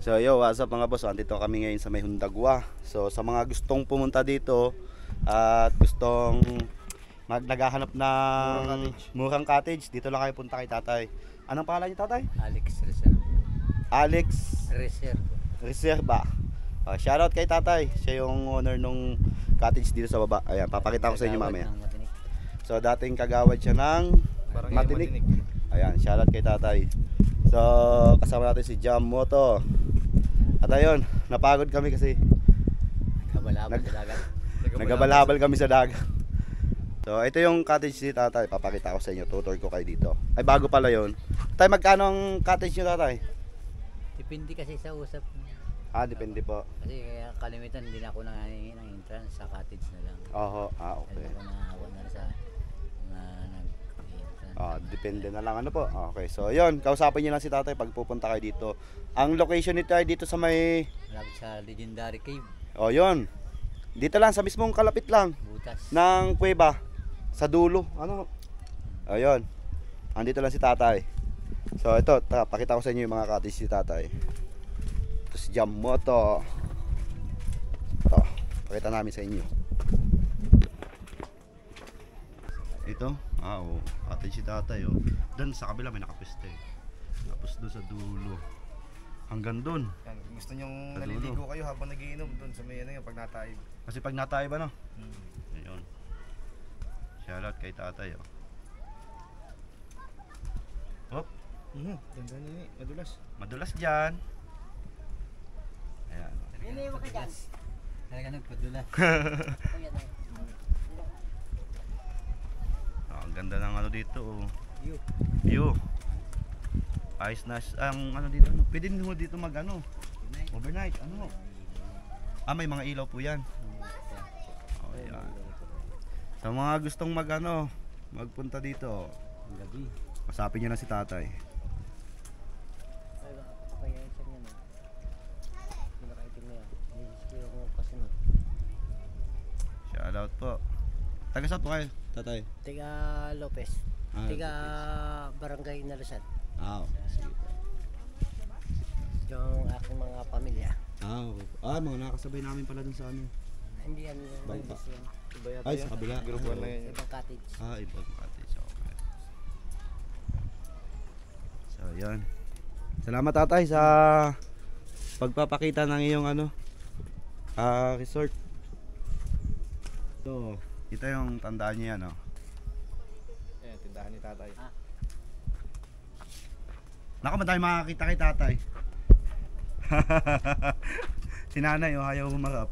So yo, what's up mga boss? Andito kami ngayon sa may Hundagwa. So sa mga gustong pumunta dito at gustong naghahanap ng murang cottage, dito lang kayo punta kay tatay. Anong pangalan niyo tatay? Alex Reserva. Alex Reserva. Reserva. Shoutout kay tatay. Siya yung owner nung cottage dito sa baba. Ayan, papakita ko sa inyo mamaya. So dating kagawad siya ng Matinik. Ayan, shoutout kay tatay. So kasama natin si Jam Moto. At ayun, napagod kami kasi nagabalhabal kami sa dagat. So ito yung cottage ni tatay. Papakita ko sa inyo, tutor ko kayo dito. Ay bago pala yon. Tay, magkano ang cottage niyo tatay? Depende kasi sa usap. Depende po. Kasi kaya kalimitan hindi na ako nangihingi ng entrance, sa cottage na lang. Oho, okay. Hindi ako nahawa na sa mga nag-entrance. Depende na lang ano po. Okay, so yun, kausapin niyo lang si tatay pag pupunta kayo dito. Ang location nito ay dito sa may... Malapit sa Legendary Cave. Yun. Dito lang, sa mismong kalapit lang. Butas. Ng kuweba. Sa dulo. Ano? Ayun. Andito lang si tatay. So ito, pakita ko sa inyo yung mga cottage si tatay. Ito si Jam Moto. Ito, pakita namin sa inyo. Ito, cottage si tatay. Doon sa kabila may nakapiste. Tapos doon sa dulo. Hanggang doon. Yan, gusto nyong naliligo kayo habang nagiinom doon sa may ano yung pag nataib. Kasi pag nataib ano? Ayun. Shoutout kay tatay. Hop. Ganda nini, madulas. Madulas dyan. Ayan. Niniwa ka dyan. Talaga nagpadulas. Ang ganda ng ano dito. View. View. Ayos na ang ano dito. Pwede mo dito mag ano. Overnight. Ano? May mga ilaw po yan. Ayan. Sa mga gustong mag ano, magpunta dito. Ang gabi. Pasapin nyo na si tatay. Shoutout po. Taga saan po kayo, tatay? Tiga Lopez. Tiga Barangay Nalasad. Sige po. Yung aking mga pamilya. Mga nakasabay namin pala dun sa ano. Hindi yan Bangka. yung Ay, sa kabila. Group 1 na yan. ibang cottage. Ibang cottage. Okay. So, yun. Salamat tatay sa pagpapakita ng iyong ano, resort. So, ito yung tandaan niya, no? Ayan, tindahan ni tatay. Naku, madami makakita kay tatay. Si nanay, ayaw humarap.